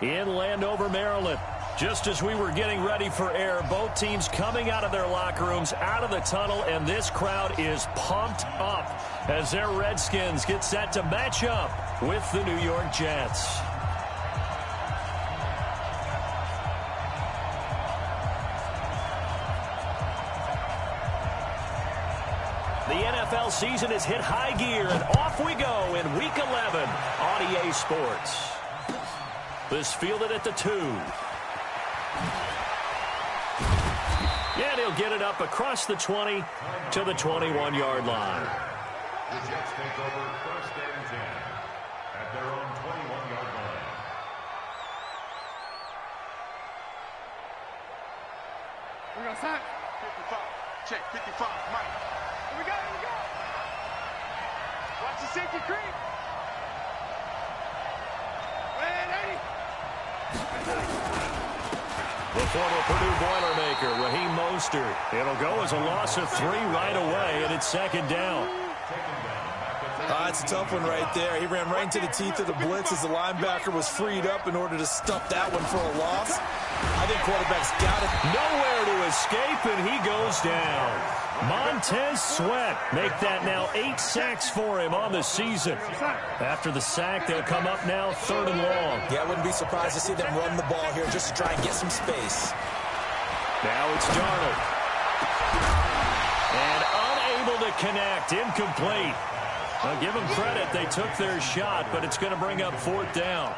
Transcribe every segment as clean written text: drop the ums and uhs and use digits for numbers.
in Landover, Maryland. Just as we were getting ready for air, both teams coming out of their locker rooms, out of the tunnel, and this crowd is pumped up as their Redskins get set to match up with the New York Jets. The NFL season has hit high gear, and off we go in Week 11 on EA Sports. This fielded at the 2. And he'll get it up across the 20 to the 21-yard line. The Jets take over 1st and 10 at their own 21-yard line. We're going to sack. 55. Check 55. Mike. Here we go. Here we go. Watch the safety creep. Man, 80. The former Purdue Boilermaker, Raheem Mostert. It'll go as a loss of 3 right away, and it's 2nd down. It's a tough one right there. He ran right into the teeth of the blitz as the linebacker was freed up in order to stuff that one for a loss. I think quarterback's got it. Nowhere to escape, and he goes down. Montez Sweat make that now 8 sacks for him on the season. After the sack, they'll come up now 3rd and long. Yeah, I wouldn't be surprised to see them run the ball here just to try and get some space. Now it's Darnold. And unable to connect, incomplete. I'll give them credit. They took their shot, but it's going to bring up 4th down.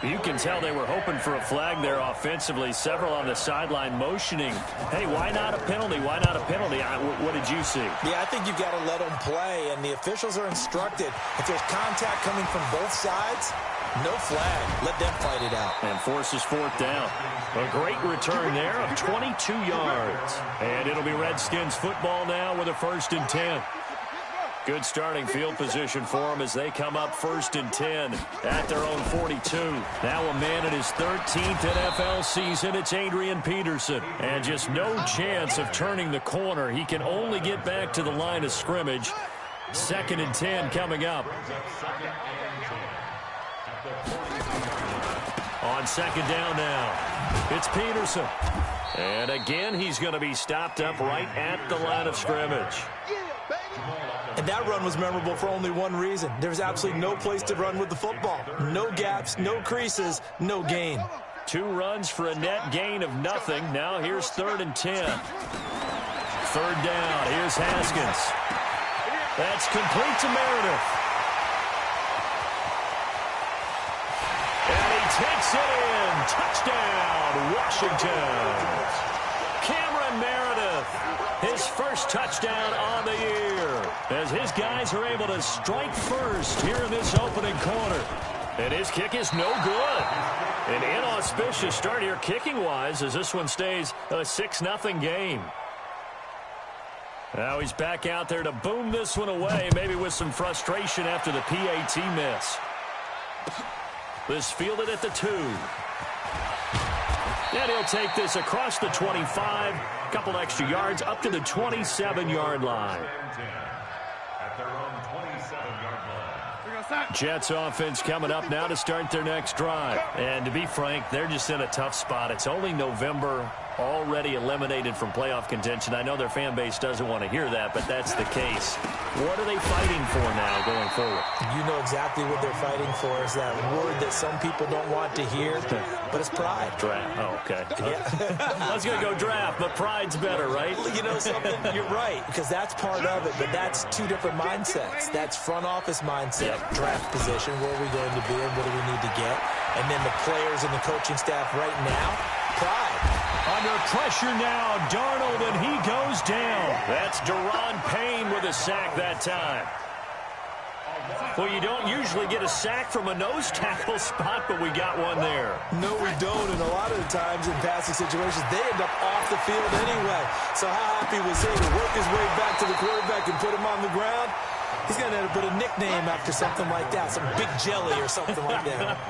You can tell they were hoping for a flag there offensively. Several on the sideline motioning. Hey, why not a penalty? Why not a penalty? What did you see? Yeah, I think you've got to let them play, and the officials are instructed. If there's contact coming from both sides, no flag. Let them fight it out. And forces 4th down. A great return there of 22 yards. And it'll be Redskins football now with a 1st and 10. Good starting field position for them as they come up 1st and 10 at their own 42. Now a man in his 13th NFL season. It's Adrian Peterson. And just no chance of turning the corner. He can only get back to the line of scrimmage. 2nd and 10 coming up. On 2nd down now, it's Peterson. And again, he's going to be stopped up right at the line of scrimmage. And that run was memorable for only one reason. There's absolutely no place to run with the football. No gaps, no creases, no gain. 2 runs for a net gain of nothing. Now here's 3rd and 10. 3rd down. Here's Haskins. That's complete to Meredith. And he takes it in. Touchdown, Washington. Cameron Meredith, his first touchdown on the year, as his guys are able to strike first here in this opening quarter. And his kick is no good. An inauspicious start here kicking-wise as this one stays a 6-0 game. Now he's back out there to boom this one away, maybe with some frustration after the PAT miss. This fielded at the 2. And he'll take this across the 25, a couple extra yards up to the 27-yard line. At their own 27-yard line. Jets offense coming up now to start their next drive. And to be frank, they're just in a tough spot. It's only November, already eliminated from playoff contention. I know their fan base doesn't want to hear that, but that's the case. What are they fighting for now going forward? You know exactly what they're fighting for. Is that word that some people don't want to hear, but it's pride. Draft. Oh, okay. Yeah. I was going to go draft, but pride's better, right? You know something? You're right, because that's part of it, but that's 2 different mindsets. That's front office mindset, draft position, where are we going to be and what do we need to get? And then the players and the coaching staff right now, pride. Under pressure now, Darnold, and he goes down. That's Daron Payne with a sack that time. Well, you don't usually get a sack from a nose tackle spot, but we got one there. No, we don't, and a lot of the times in passing situations, they end up off the field anyway. So how happy was he to work his way back to the quarterback and put him on the ground? He's going to end up with a nickname after something like that, some Big Jelly or something like that.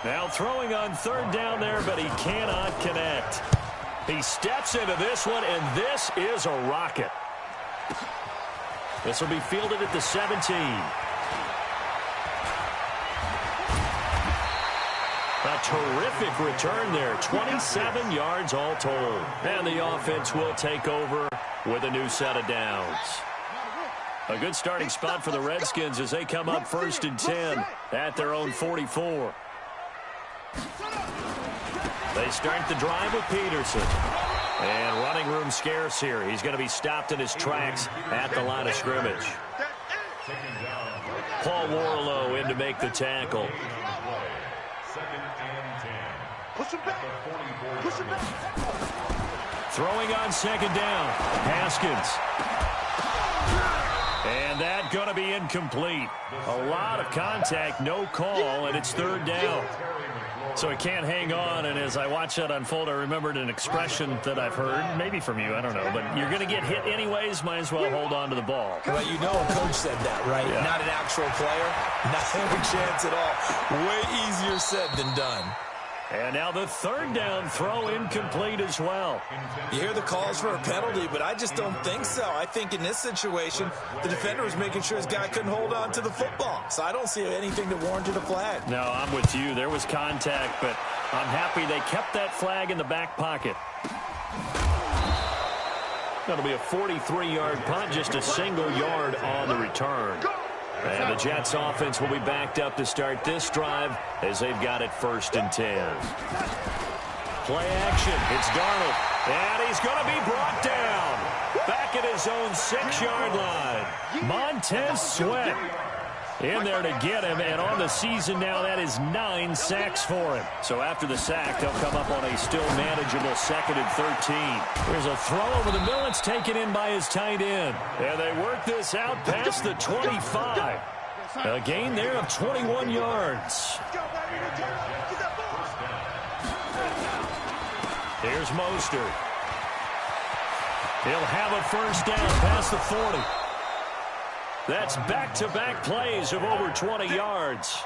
Now throwing on 3rd down there, but he cannot connect. He steps into this one, and this is a rocket. This will be fielded at the 17. A terrific return there. 27 yards all told. And the offense will take over with a new set of downs. A good starting spot for the Redskins as they come up 1st and 10 at their own 44. They start the drive with Peterson. And running room scarce here. He's going to be stopped in his tracks at the line of scrimmage. Paul Warlow in to make the tackle. Throwing on 2nd down. Haskins. And that going to be incomplete. A lot of contact, no call, and it's 3rd down. So he can't hang on, and as I watch that unfold, I remembered an expression that I've heard, maybe from you, I don't know, but you're going to get hit anyways, might as well hold on to the ball. Well, you know a coach said that, right? Yeah. Not an actual player. Not a chance at all. Way easier said than done. And now the 3rd down throw incomplete as well. You hear the calls for a penalty, but I just don't think so. I think in this situation, the defender was making sure his guy couldn't hold on to the football. So I don't see anything that warranted a flag. No, I'm with you. There was contact, but I'm happy they kept that flag in the back pocket. That'll be a 43-yard punt, just a single yard on the return. And the Jets offense will be backed up to start this drive as they've got it 1st and 10. Play action. It's Darnold. And he's going to be brought down. Back at his own 6-yard line. Montez Sweat in there to get him. And on the season now, that is 9 sacks for him. So after the sack, they'll come up on a still manageable 2nd and 13. There's a throw over the middle. It's taken in by his tight end. And they work this out past the 25. A gain there of 21 yards. Here's Mostert. He'll have a 1st down past the 40. That's back-to-back plays of over 20 yards.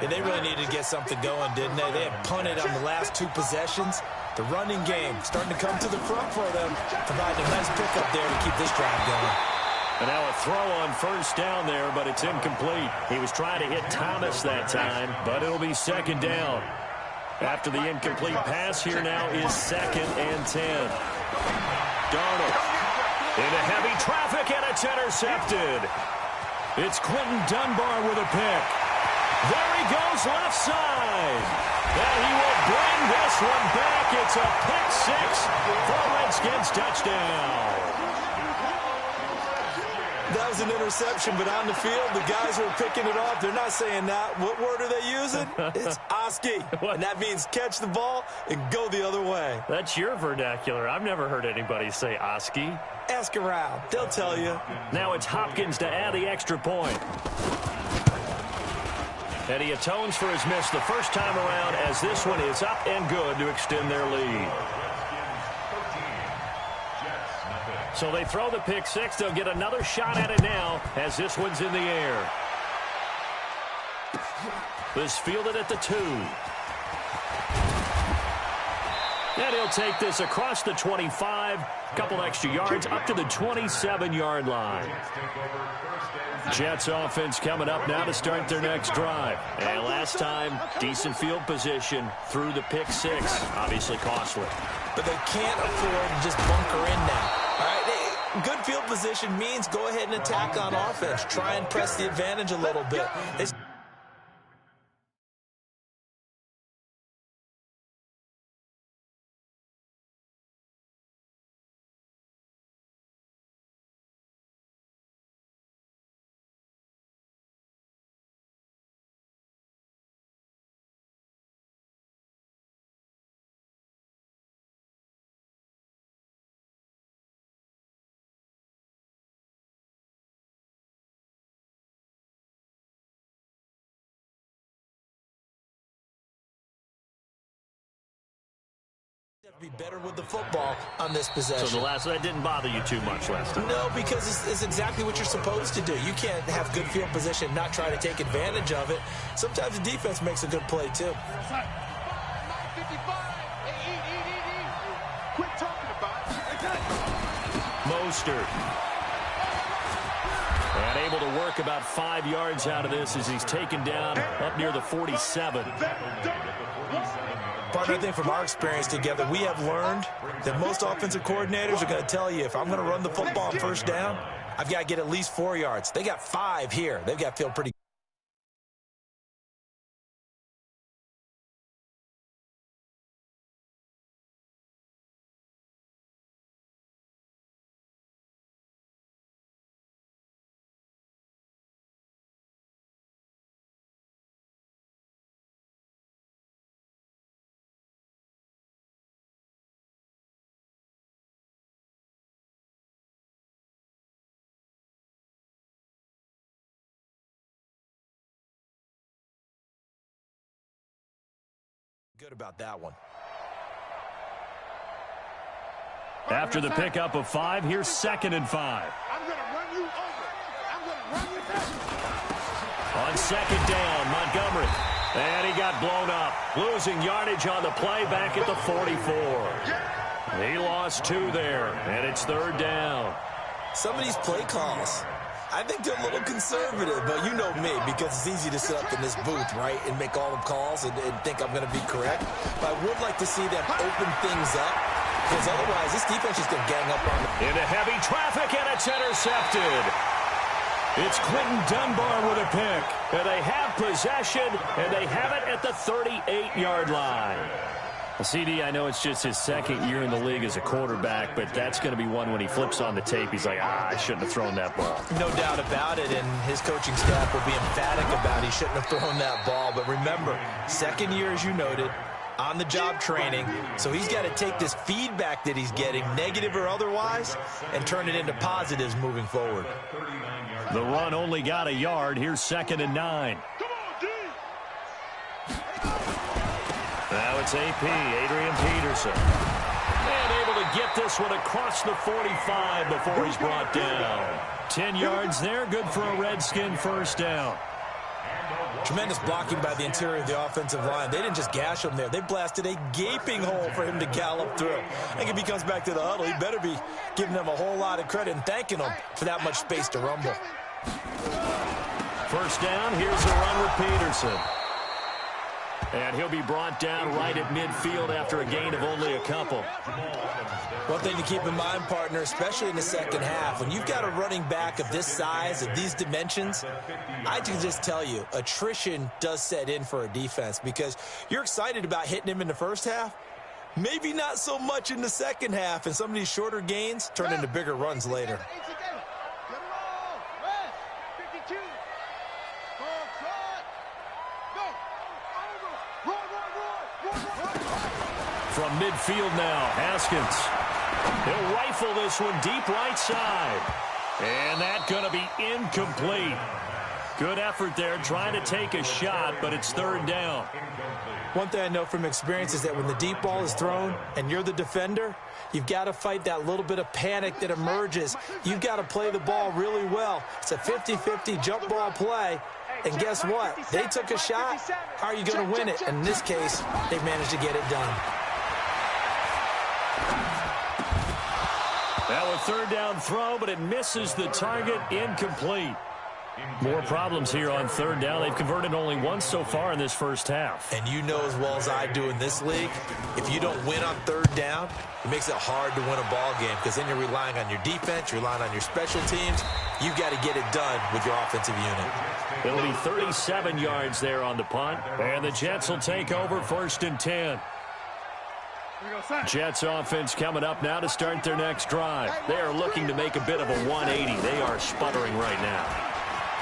And they really needed to get something going, didn't they? They had punted on the last 2 possessions. The running game starting to come to the front for them, providing a nice pickup there to keep this drive going. And now a throw on 1st down there, but it's incomplete. He was trying to hit Thomas that time, but it'll be 2nd down. After the incomplete pass, here now is 2nd and 10. Darnold into heavy traffic, and it's intercepted. It's Quentin Dunbar with a pick. There he goes left side. And he will bring this one back. It's a pick 6 for Redskins touchdown. That was an interception, but on the field, the guys who are picking it off, they're not saying that. What word are they using? It's Oski. And that means catch the ball and go the other way. That's your vernacular. I've never heard anybody say Oski. Ask around. They'll tell you. Now it's Hopkins to add the extra point. And he atones for his miss the first time around as this one is up and good to extend their lead. So they throw the pick 6. They'll get another shot at it now as this one's in the air. This fielded at the 2. And he'll take this across the 25. Couple extra yards up to the 27-yard line. Jets offense coming up now to start their next drive. And last time, decent field position through the pick 6. Obviously costly. But they can't afford to just bunker in now. All right, good field position means go ahead and attack on offense. Try and press the advantage a little bit. Be better with the football on this possession. So that didn't bother you too much last time? No, because it's exactly what you're supposed to do. You can't have good field position and not try to take advantage of it. Sometimes the defense makes a good play, too. Quit talking about it. Mostert. And able to work about 5 yards out of this as he's taken down up near the 47. Partner, I think from our experience together, we have learned that most offensive coordinators are going to tell you, if I'm going to run the football on first down, I've got to get at least 4 yards. They got 5 here. They've got to feel pretty good about that one. After the pickup of 5, here's 2nd and 5. I'm going to run you over. I'm going to run you down. On 2nd down, Montgomery. And he got blown up. Losing yardage on the play back at the 44. He lost 2 there, and it's 3rd down. Some of these play calls, I think they're a little conservative, but you know me, because it's easy to sit up in this booth, right, and make all the calls and think I'm going to be correct. But I would like to see them open things up, because otherwise this defense is going to gang up on them. Into heavy traffic, and it's intercepted. It's Quinton Dunbar with a pick. And they have possession, and they have it at the 38-yard line. CD, I know it's just his 2nd year in the league as a quarterback, but that's going to be one when he flips on the tape, he's like, I shouldn't have thrown that ball. No doubt about it, and his coaching staff will be emphatic about he shouldn't have thrown that ball. But remember, 2nd year, as you noted, on-the-job training, so he's got to take this feedback that he's getting, negative or otherwise, and turn it into positives moving forward. The run only got a yard. Here's 2nd and 9. Now it's AP, Adrian Peterson. And able to get this one across the 45 before he's brought down. 10 yards there, good for a Redskin 1st down. Tremendous blocking by the interior of the offensive line. They didn't just gash him there. They blasted a gaping hole for him to gallop through. I think if he comes back to the huddle, he better be giving them a whole lot of credit and thanking them for that much space to rumble. 1st down, here's a run with Peterson. And he'll be brought down right at midfield after a gain of only a couple. One thing to keep in mind, partner, especially in the 2nd half, when you've got a running back of this size, of these dimensions, I can just tell you, attrition does set in for a defense because you're excited about hitting him in the 1st half, maybe not so much in the 2nd half, and some of these shorter gains turn into bigger runs later. From midfield now, Haskins. He'll rifle this one deep right side. And that's going to be incomplete. Good effort there trying to take a shot, but it's 3rd down. One thing I know from experience is that when the deep ball is thrown and you're the defender, you've got to fight that little bit of panic that emerges. You've got to play the ball really well. It's a 50-50 jump ball play. And guess what? They took a shot. How are you going to win it? And in this case, they managed to get it done. Now a 3rd down throw, but it misses the target, incomplete. More problems here on 3rd down. They've converted only once so far in this 1st half. And you know as well as I do in this league, if you don't win on 3rd down, it makes it hard to win a ball game because then you're relying on your defense, you're relying on your special teams. You've got to get it done with your offensive unit. It'll be 37 yards there on the punt, and the Jets will take over 1st and 10. Jets offense coming up now to start their next drive. They are looking to make a bit of a 180. They are sputtering right now.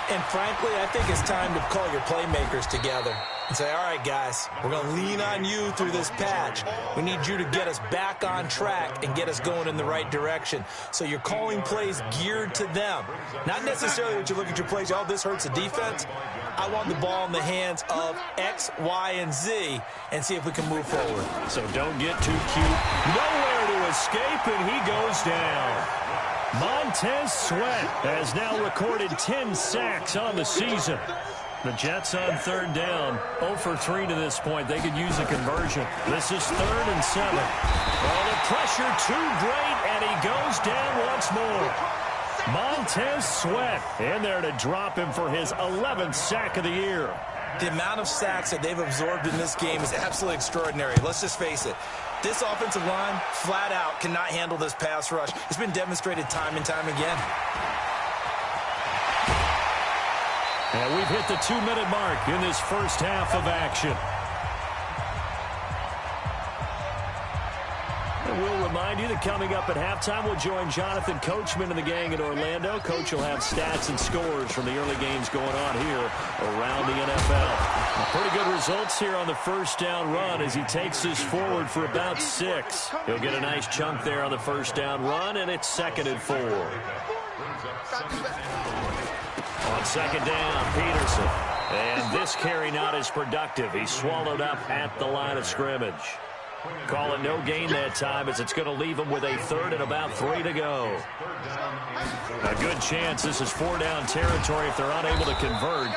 And frankly, I think it's time to call your playmakers together and say, all right, guys, we're going to lean on you through this patch. We need you to get us back on track and get us going in the right direction. So you're calling plays geared to them. Not necessarily that you look at your plays, oh, this hurts the defense. I want the ball in the hands of X, Y, and Z and see if we can move forward. So don't get too cute. Nowhere to escape, and he goes down. Montez Sweat has now recorded 10 sacks on the season. The Jets on 3rd down, 0 for 3 to this point. They could use a conversion. This is 3rd and 7. Well, the pressure too great, and he goes down once more. Montez Sweat in there to drop him for his 11th sack of the year. The amount of sacks that they've absorbed in this game is absolutely extraordinary. Let's just face it. This offensive line, flat out, cannot handle this pass rush. It's been demonstrated time and time again. And we've hit the 2-minute mark in this first half of action. And we'll remind you that coming up at halftime, we'll join Jonathan Coachman and the gang in Orlando. Coach will have stats and scores from the early games going on here around the NFL. Pretty good results here on the first down run as he takes this forward for about 6. He'll get a nice chunk there on the first down run, and it's 2nd and 4. On 2nd down, Peterson. And this carry not as productive. He's swallowed up at the line of scrimmage. Call it no gain that time as it's going to leave him with a 3rd and about 3 to go. A good chance this is 4-down territory if they're unable to convert.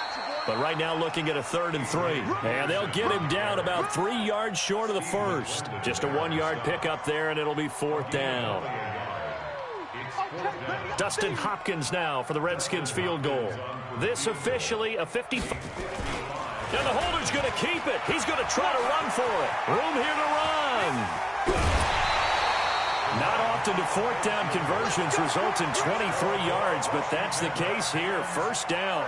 But right now looking at a 3rd and 3. And they'll get him down about 3 yards short of the first. Just a 1-yard pickup there, and it'll be 4th down. Dustin Hopkins now for the Redskins field goal. This officially a 55. And the holder's going to keep it. He's going to try to run for it. Room here to run. Not often do 4th down conversions result in 23 yards, but that's the case here. 1st down.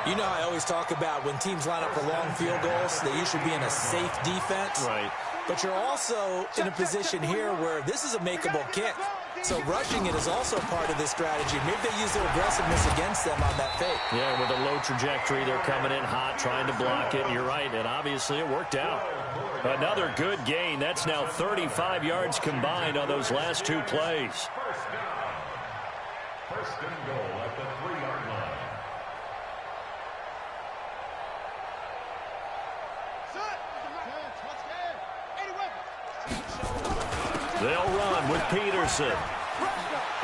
You know I always talk about when teams line up for long field goals, they usually be in a safe defense. Right. But you're also in a position here where this is a makeable kick. So rushing it is also part of this strategy. Maybe they use their aggressiveness against them on that fake. Yeah, with a low trajectory, they're coming in hot, trying to block it. You're right, and obviously it worked out. Another good gain. That's now 35 yards combined on those last 2 plays. First and goal at the 3-yard line. They'll run with Peterson.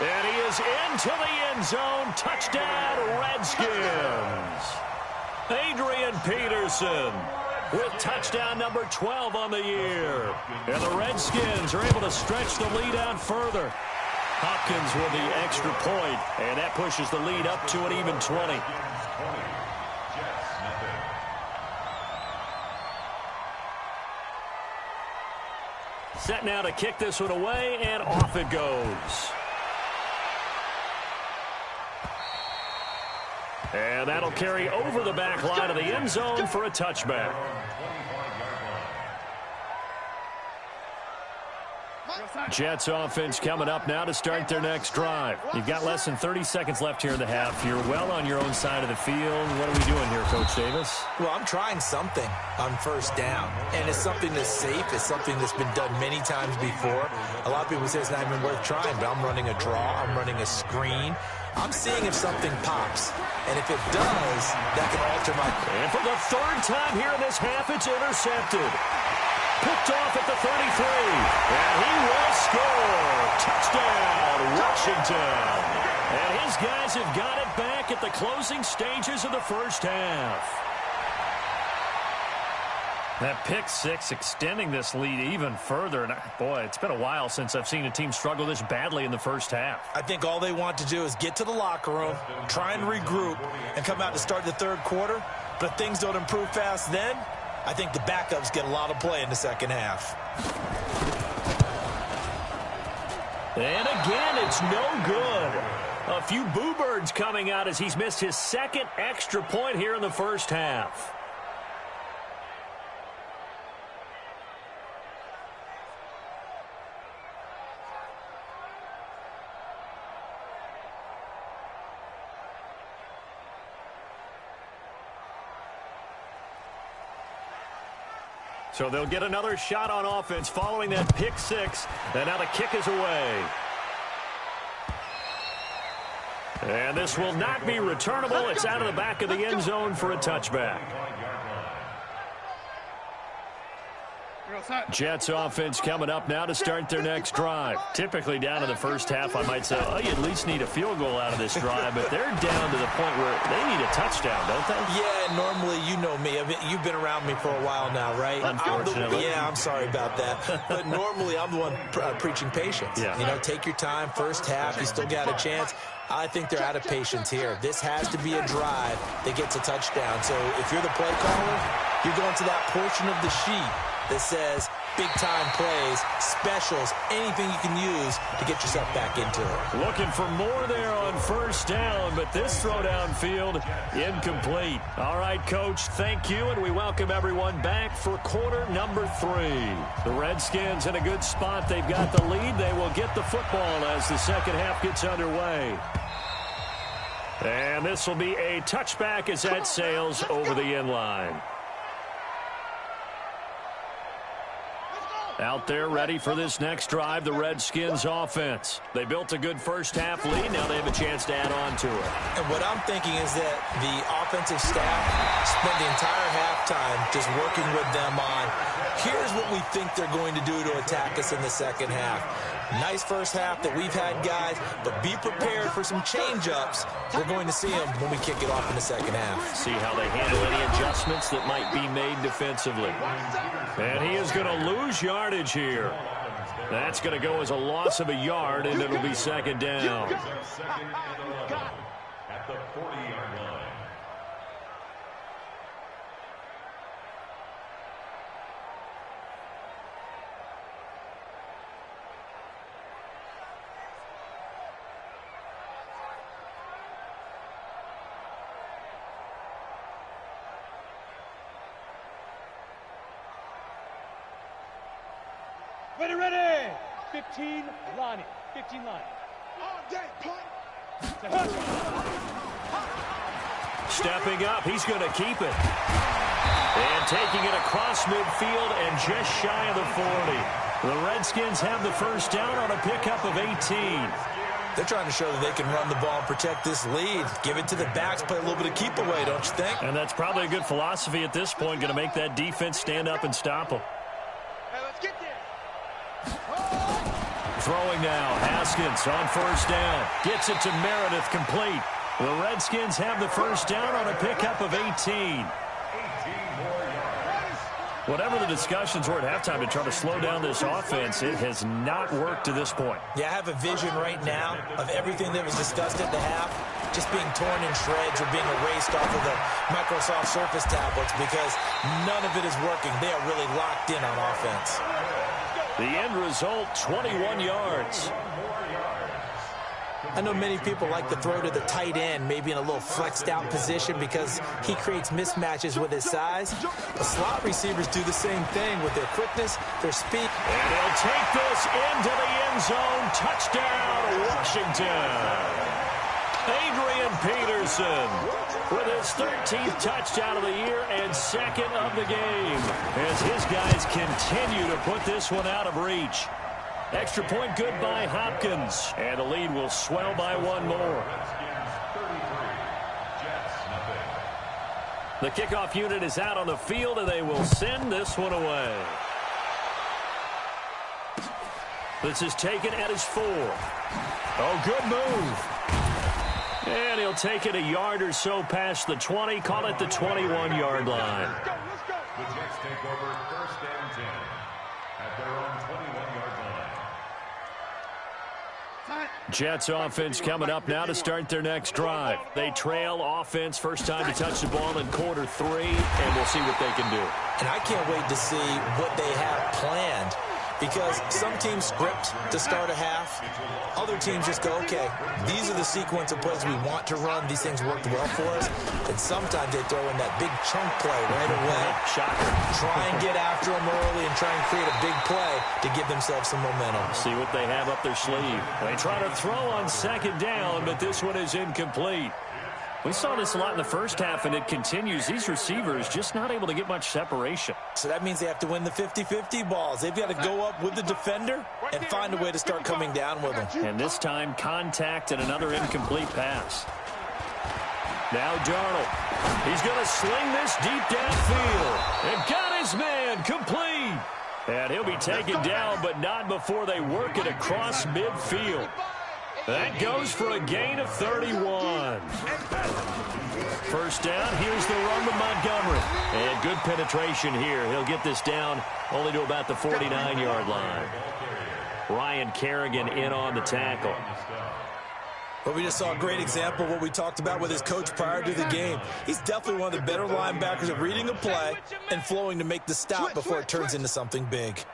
And he is into the end zone. Touchdown, Redskins. Adrian Peterson with touchdown number 12 on the year. And the Redskins are able to stretch the lead out further. Hopkins with the extra point, and that pushes the lead up to an even 20. Set now to kick this one away, and off it goes. And that'll carry over the back line of the end zone for a touchback. Jets offense coming up now to start their next drive. You've got less than 30 seconds left here in the half. You're well on your own side of the field. What are we doing here, Coach Davis? Well, I'm trying something on 1st down, and it's something that's safe. It's something that's been done many times before. A lot of people say it's not even worth trying, but I'm running a draw. I'm running a screen. I'm seeing if something pops, and if it does, that can alter my... And for the 3rd time here in this half, it's intercepted. Picked off at the 33, and he will score. Touchdown, Washington. And his guys have got it back at the closing stages of the first half. That pick 6 extending this lead even further. And boy, it's been a while since I've seen a team struggle this badly in the first half. I think all they want to do is get to the locker room, try and regroup, and come out to start the 3rd quarter. But if things don't improve fast then, I think the backups get a lot of play in the second half. And again, it's no good. A few boo birds coming out as he's missed his 2nd extra point here in the first half. So they'll get another shot on offense following that pick 6. And now the kick is away. And this will not be returnable. It's out of the back of the end zone for a touchback. Jets offense coming up now to start their next drive. Typically down in the first half, I might say, oh, you at least need a field goal out of this drive, but they're down to the point where they need a touchdown, don't they? Yeah, normally, you know me. I mean, you've been around me for a while now, right? Unfortunately. I'm sorry about that. But normally, I'm the one preaching patience. Yeah. You know, take your time. First half, you still got a chance. I think they're out of patience here. This has to be a drive that gets a touchdown. So if you're the play caller, you're going to that portion of the sheet that says big-time plays, specials, anything you can use to get yourself back into it. Looking for more there on first down, but this throw downfield incomplete. All right, Coach, thank you, and we welcome everyone back for quarter number 3. The Redskins in a good spot. They've got the lead. They will get the football as the second half gets underway. And this will be a touchback as that sails over the end line. Out there ready for this next drive, the Redskins offense. They built a good first half lead. Now they have a chance to add on to it. And what I'm thinking is that the offensive staff spent the entire halftime just working with them on, here's what we think they're going to do to attack us in the second half. Nice first half that we've had, guys, but be prepared for some change-ups. We're going to see them when we kick it off in the second half. See how they handle any adjustments that might be made defensively. And he is going to lose yardage here. That's going to go as a loss of a yard, and it'll be second down. At the 40-yard line. Ready. 15 line. 15 line. All day, punt. Stepping up, he's going to keep it. And taking it across midfield and just shy of the 40. The Redskins have the first down on a pickup of 18. They're trying to show that they can run the ball and protect this lead. Give it to the backs, play a little bit of keep away, don't you think? And that's probably a good philosophy at this point, going to make that defense stand up and stop them. Hey, let's get there. Throwing now, Haskins on first down. Gets it to Meredith, complete. The Redskins have the first down on a pickup of 18. Whatever the discussions were at halftime to try to slow down this offense, it has not worked to this point. Yeah, I have a vision right now of everything that was discussed at the half just being torn in shreds or being erased off of the Microsoft Surface tablets because none of it is working. They are really locked in on offense. The end result, 21 yards. I know many people like to throw to the tight end, maybe in a little flexed out position because he creates mismatches with his size. The slot receivers do the same thing with their quickness, their speed. And he'll take this into the end zone. Touchdown, Washington. Adrian Peterson with his 13th touchdown of the year and second of the game as his guys continue to put this one out of reach. Extra point good by Hopkins, and the lead will swell by one more. The kickoff unit is out on the field, and they will send this one away. This is taken at his 4. Oh, good move. And he'll take it a yard or so past the 20, call it the 21-yard line. The Jets take over first and 10 at their own 21-yard line. Jets offense coming up now to start their next drive. They trail offense, first time to touch the ball in quarter 3, and we'll see what they can do. And I can't wait to see what they have planned because some teams script to start a half. Other teams just go, okay, these are the sequence of plays we want to run. These things worked well for us. And sometimes they throw in that big chunk play right away. Shocker. Try and get after them early and try and create a big play to give themselves some momentum. See what they have up their sleeve. They try to throw on second down, but this one is incomplete. We saw this a lot in the first half, and it continues. These receivers just not able to get much separation. So that means they have to win the 50-50 balls. They've got to go up with the defender and find a way to start coming down with them. And this time, contact and another incomplete pass. Now Darnold. He's going to sling this deep downfield. And got his man complete. And he'll be taken down, but not before they work it across midfield. That goes for a gain of 31. First down, here's the run to Montgomery. And good penetration here. He'll get this down only to about the 49-yard line. Ryan Kerrigan in on the tackle. Well, we just saw a great example of what we talked about with his coach prior to the game. He's definitely one of the better linebackers at reading a play and flowing to make the stop before it turns into something big.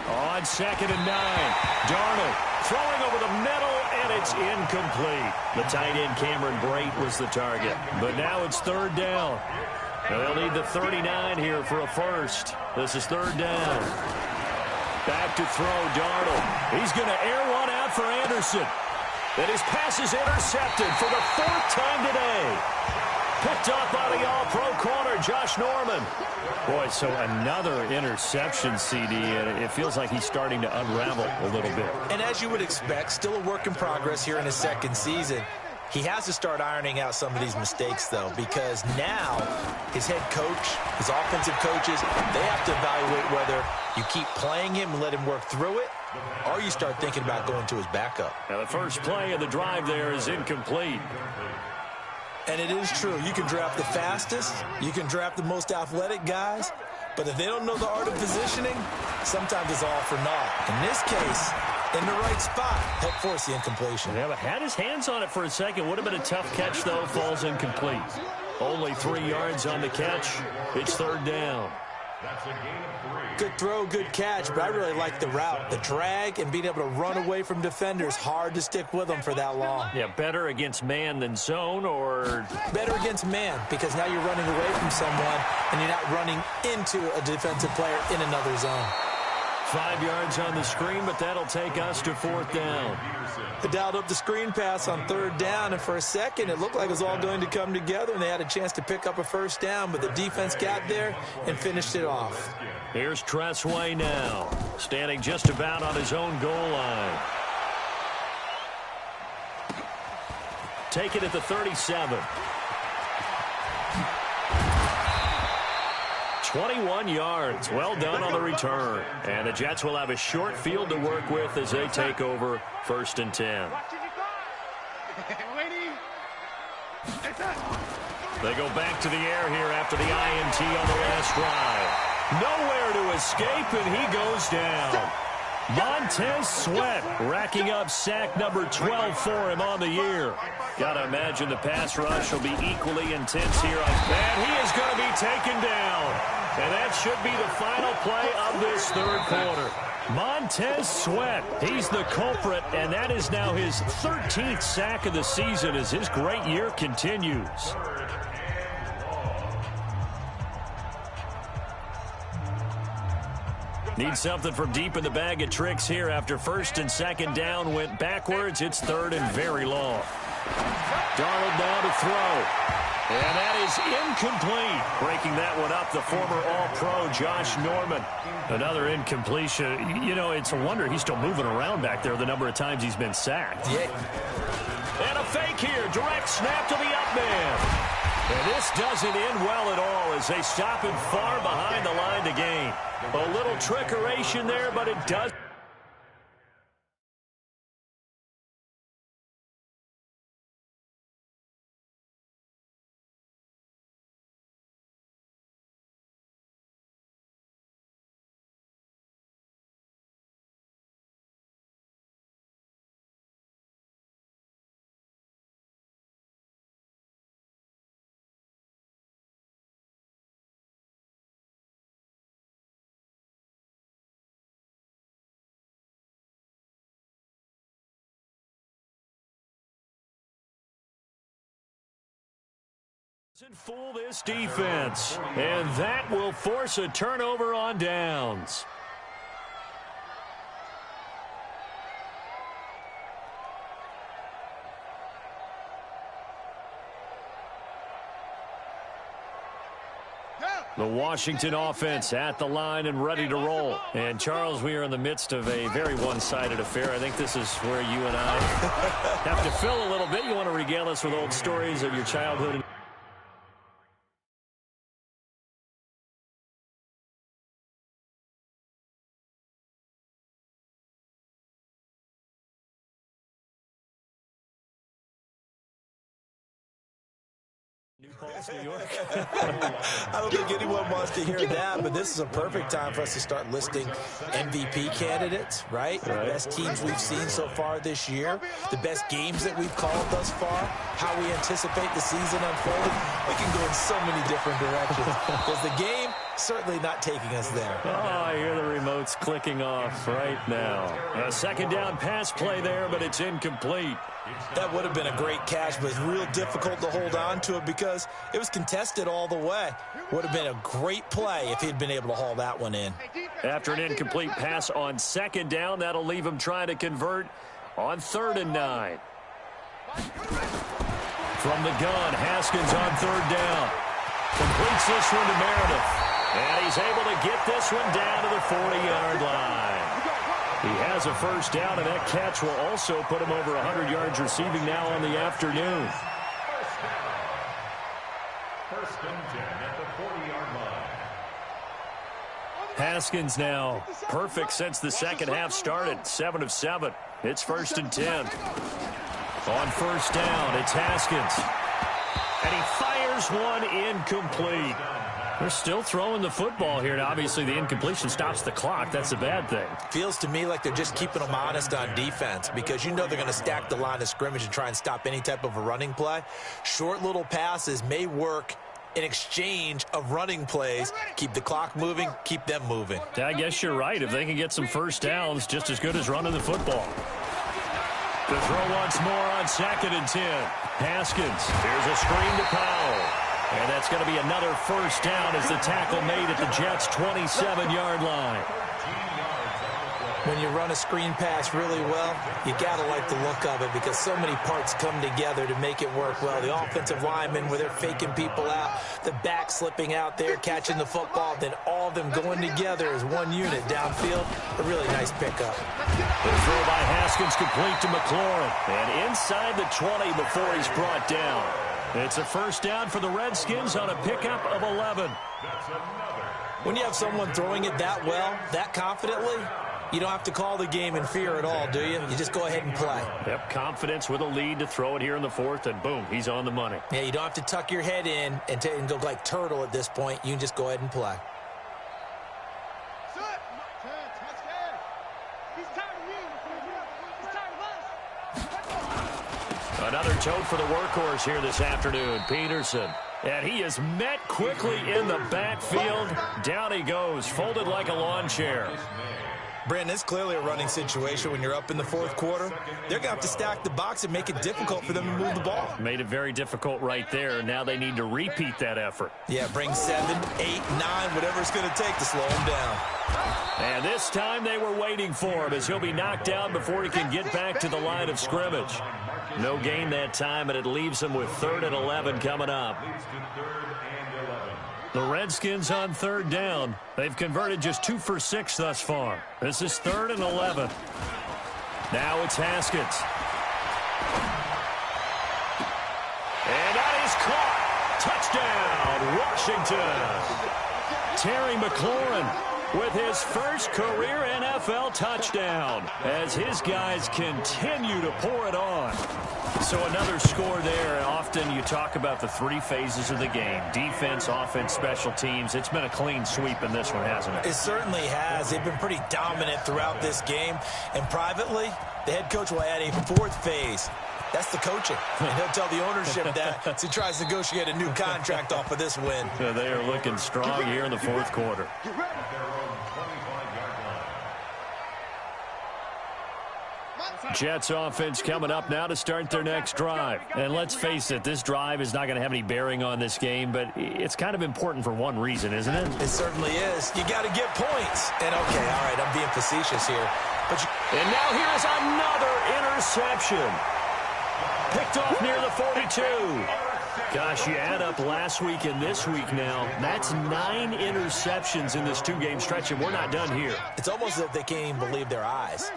On 2nd and 9, Darnold throwing over the middle, and it's incomplete. The tight end Cameron Brate was the target, but now it's 3rd down. Now they'll need the 39 here for a first. This is 3rd down. Back to throw, Darnold. He's going to air one out for Anderson. And his pass is intercepted for the 4th time today. Picked up by the all-pro corner, Josh Norman. Boy, so another interception, CD, and it feels like he's starting to unravel a little bit. And as you would expect, still a work in progress here in his 2nd season. He has to start ironing out some of these mistakes, though, because now his head coach, his offensive coaches, they have to evaluate whether you keep playing him and let him work through it, or you start thinking about going to his backup. Now the first play of the drive there is incomplete. And it is true. You can draft the fastest, you can draft the most athletic guys, but if they don't know the art of positioning, sometimes it's all for naught. In this case, in the right spot, help force the incompletion. Yeah, but had his hands on it for a second. Would have been a tough catch, though. Falls incomplete. Only 3 yards on the catch. It's 3rd down. That's a gain of 3. Good throw, good catch, but I really like the route. The drag and being able to run away from defenders, hard to stick with them for that long. Yeah, better against man than zone, or better against man, because now you're running away from someone and you're not running into a defensive player in another zone. 5 yards on the screen, but that'll take us to 4th down. They dialed up the screen pass on 3rd down, and for a second it looked like it was all going to come together, and they had a chance to pick up a first down, but the defense got there and finished it off. Here's Tressway now, standing just about on his own goal line. Take it at the 37. 21 yards. Well done on the return. And the Jets will have a short field to work with as they take over 1st and 10. They go back to the air here after the INT on the last drive. Nowhere to escape, and he goes down. Montez Sweat racking up sack number 12 for him on the year. Got to imagine the pass rush will be equally intense here. And he is going to be taken down. And that should be the final play of this 3rd quarter. Montez Sweat, he's the culprit, and that is now his 13th sack of the season as his great year continues. Need something from deep in the bag of tricks here after 1st and 2nd down went backwards. It's 3rd and very long. Darnold now to throw. And that is incomplete. Breaking that one up, the former All-Pro Josh Norman. Another incompletion. You know, it's a wonder he's still moving around back there the number of times he's been sacked. Yeah. And a fake here. Direct snap to the up man. And this doesn't end well at all as they stop him far behind the line to gain. A little trickeration there, but it does. Doesn't fool this defense, and that will force a turnover on downs. The Washington offense at the line and ready to roll. And, Charles, we are in the midst of a very one-sided affair. I think this is where you and I have to fill a little bit. You want to regale us with old stories of your childhood. Paul's, New York. I don't think anyone wants to hear that, but this is a perfect time for us to start listing MVP candidates, right? The best teams we've seen so far this year, the best games that we've called thus far, how we anticipate the season unfolding. We can go in so many different directions because the game certainly not taking us there. Oh, I hear the remotes clicking off right now. A second down pass play there, but it's incomplete. That would have been a great catch, but it's real difficult to hold on to it because it was contested all the way. Would have been a great play if he'd been able to haul that one in. After an incomplete pass on second down, that'll leave him trying to convert on 3rd and 9. From the gun, Haskins on 3rd down. Completes this one to Meredith. And he's able to get this one down to the 40-yard line. He has a first down, and that catch will also put him over 100 yards receiving now on the afternoon. First and 10 at the 40-yard line. Haskins now perfect since the second half started. 7 of 7. It's 1st and 10. On first down, it's Haskins. And he fires one incomplete. They're still throwing the football here. Now, obviously, the incompletion stops the clock. That's a bad thing. Feels to me like they're just keeping them honest on defense because you know they're going to stack the line of scrimmage and try and stop any type of a running play. Short little passes may work in exchange of running plays. Keep the clock moving, keep them moving. I guess you're right. If they can get some first downs, just as good as running the football. To throw once more on 2nd and 10. Haskins. Here's a screen to Powell. And that's going to be another first down as the tackle made at the Jets' 27-yard line. When you run a screen pass really well, you got to like the look of it because so many parts come together to make it work well. The offensive linemen, where they're faking people out, the back slipping out there, catching the football, then all of them going together as one unit downfield. A really nice pickup. The throw by Haskins complete to McLaurin. And inside the 20 before he's brought down. It's a first down for the Redskins on a pickup of 11. When you have someone throwing it that well, that confidently, you don't have to call the game in fear at all, do you? You just go ahead and play. Yep, confidence with a lead to throw it here in the 4th, and boom, he's on the money. Yeah, you don't have to tuck your head in and go like turtle at this point. You can just go ahead and play. Another tote for the workhorse here this afternoon, Peterson. And he is met quickly in the backfield. Down he goes, folded like a lawn chair. Brandon, it's clearly a running situation when you're up in the 4th quarter. They're going to have to stack the box and make it difficult for them to move the ball. Made it very difficult right there. Now they need to repeat that effort. Yeah, bring 7, 8, 9, whatever it's going to take to slow him down. And this time they were waiting for him as he'll be knocked down before he can get back to the line of scrimmage. No gain that time, and it leaves him with 3rd and 11 coming up. The Redskins on 3rd down. They've converted just 2 for 6 thus far. This is 3rd and 11. Now it's Haskins. And that is caught. Touchdown, Washington. Terry McLaurin with his first career NFL touchdown as his guys continue to pour it on. So another score there. Often you talk about the 3 phases of the game. Defense, offense, special teams. It's been a clean sweep in this one, hasn't it? It certainly has. They've been pretty dominant throughout this game. And privately, the head coach will add a 4th phase. That's the coaching. And he'll tell the ownership that as he tries to negotiate a new contract off of this win. So they are looking strong here in the 4th quarter. Jets offense coming up now to start their next drive. And let's face it, this drive is not going to have any bearing on this game, but it's kind of important for one reason, isn't it? It certainly is. You got to get points. And okay, all right, I'm being facetious here. And now here is another interception. Picked off near the 42. Gosh, you add up last week and this week now, that's 9 interceptions in this 2-game stretch, and we're not done here. It's almost as if they can't even believe their eyes.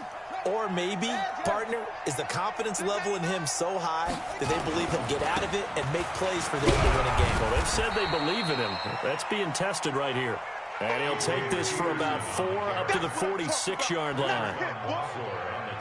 Or maybe, partner, is the confidence level in him so high that they believe he'll get out of it and make plays for them to win a game. Well, they've said they believe in him. That's being tested right here. And he'll take this for about 4 up to the 46-yard line.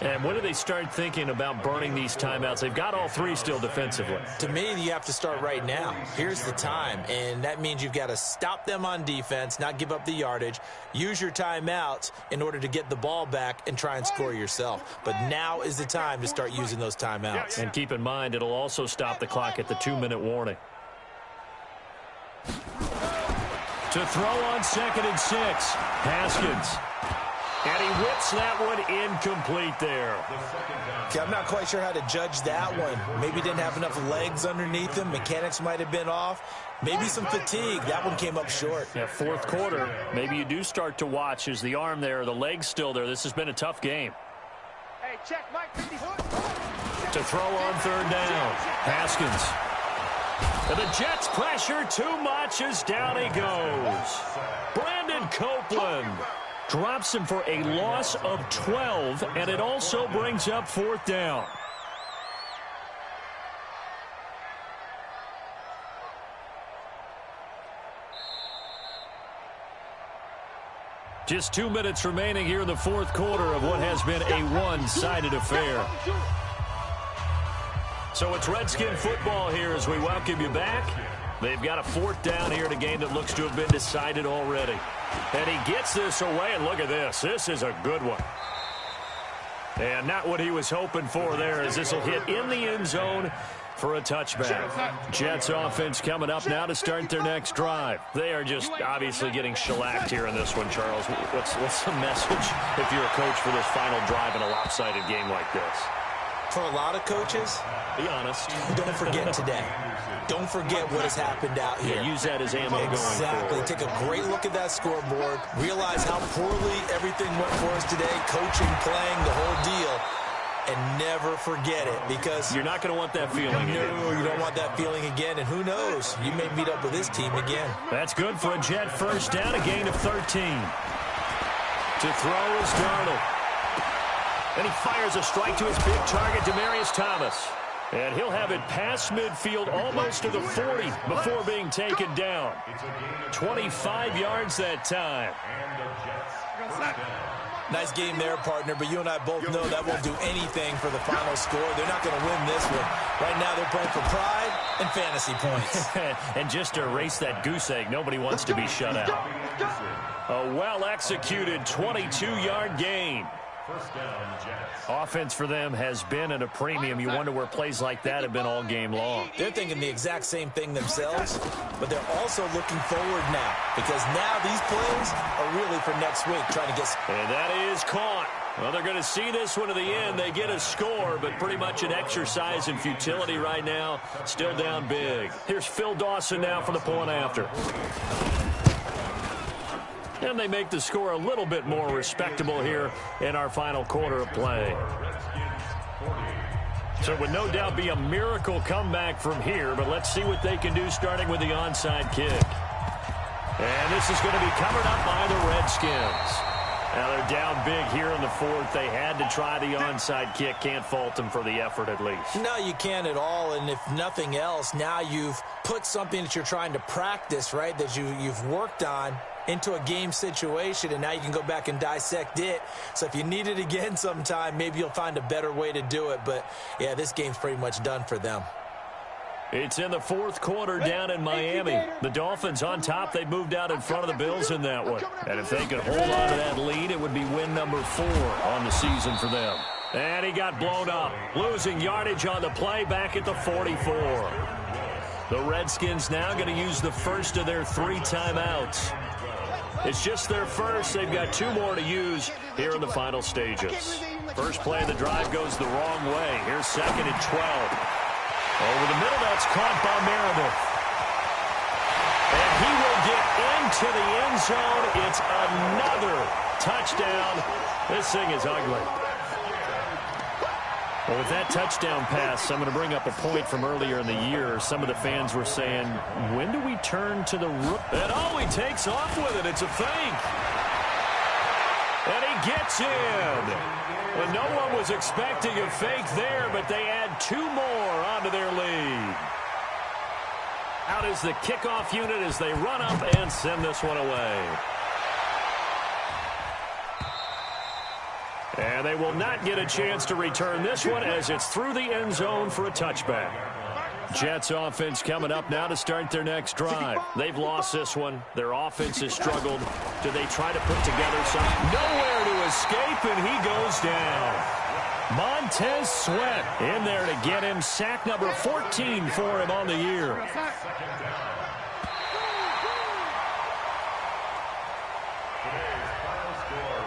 And when do they start thinking about burning these timeouts? They've got all 3 still defensively. To me, you have to start right now. Here's the time, and that means you've got to stop them on defense, not give up the yardage, use your timeouts in order to get the ball back and try and score yourself. But now is the time to start using those timeouts. And keep in mind, it'll also stop the clock at the 2-minute warning. To throw on 2nd and 6, Haskins. And he whips that one incomplete there. Okay, I'm not quite sure how to judge that one. Maybe didn't have enough legs underneath him. Mechanics might have been off. Maybe some fatigue. That one came up short. Yeah, 4th quarter, maybe you do start to watch. Is the arm there, the leg's still there? This has been a tough game. Hey, check, Mike. To throw on 3rd down, Haskins. And the Jets pressure too much as down he goes. Brandon Copeland drops him for a loss of 12, and it also brings up 4th down. Just 2 minutes remaining here in the 4th quarter of what has been a one-sided affair. So it's Redskin football here as we welcome you back. They've got a 4th down here in a game that looks to have been decided already. And he gets this away, and look at this. This is a good one. And not what he was hoping for there, as this will hit in the end zone for a touchback. Jets offense coming up now to start their next drive. They are just obviously getting shellacked here in this one, Charles. What's the message if you're a coach for this final drive in a lopsided game like this? For a lot of coaches, be honest. Don't forget today. Don't forget what has happened out here. Yeah, use that as ammo going forward. Exactly. Take a great look at that scoreboard. Realize how poorly everything went for us today. Coaching, playing, the whole deal. And never forget it, because you're not going to want that feeling again. No, you don't want that feeling again. And who knows? You may meet up with this team again. That's good for a Jet first down, a gain of 13. To throw is Darnold. And he fires a strike to his big target, Demaryius Thomas. And he'll have it past midfield almost to the 40 before being taken down. 25 yards that time. Nice game there, partner, but you and I both know that won't do anything for the final score. They're not going to win this one. Right now they're playing for pride and fantasy points. And just to erase that goose egg, nobody wants to be shut out. A well-executed 22-yard gain. Offense for them has been at a premium. You wonder where plays like that have been all game long. They're thinking the exact same thing themselves, but they're also looking forward now, because now these plays are really for next week, trying to get... And that is caught. Well, they're going to see this one to the end. They get a score, but pretty much an exercise in futility right now. Still down big. Here's Phil Dawson now for the point after. And they make the score a little bit more respectable here in our final quarter of play. So it would no doubt be a miracle comeback from here, but let's see what they can do starting with the onside kick. And this is going to be covered up by the Redskins. Now they're down big here in the 4th. They had to try the onside kick. Can't fault them for the effort at least. No, you can't at all. And if nothing else, now you've put something that you're trying to practice, right, that you've worked on into a game situation, and now you can go back and dissect it. So if you need it again sometime, maybe you'll find a better way to do it. But, yeah, this game's pretty much done for them. It's in the 4th quarter down in Miami. The Dolphins on top. They moved out in front of the Bills in that one. And if they could hold on to that lead, it would be win number 4 on the season for them. And he got blown up, losing yardage on the play back at the 44. The Redskins now going to use the first of their 3 timeouts. It's just their first. They've got 2 more to use here in the final stages. First play of the drive goes the wrong way. Here's 2nd and 12. Over the middle, that's caught by Meredith. And he will get into the end zone. It's another touchdown. This thing is ugly. Well, with that touchdown pass, I'm going to bring up a point from earlier in the year. Some of the fans were saying, when do we turn to the rook? And oh, he takes off with it. It's a fake. And he gets in. Well, no one was expecting a fake there, but they add 2 more onto their lead. Out is the kickoff unit as they run up and send this one away. And they will not get a chance to return this one as it's through the end zone for a touchback. Jets offense coming up now to start their next drive. They've lost this one. Their offense has struggled. Do they try to put together something? Nowhere to escape, and he goes down. Montez Sweat in there to get him. Sack number 14 for him on the year. Today's final score,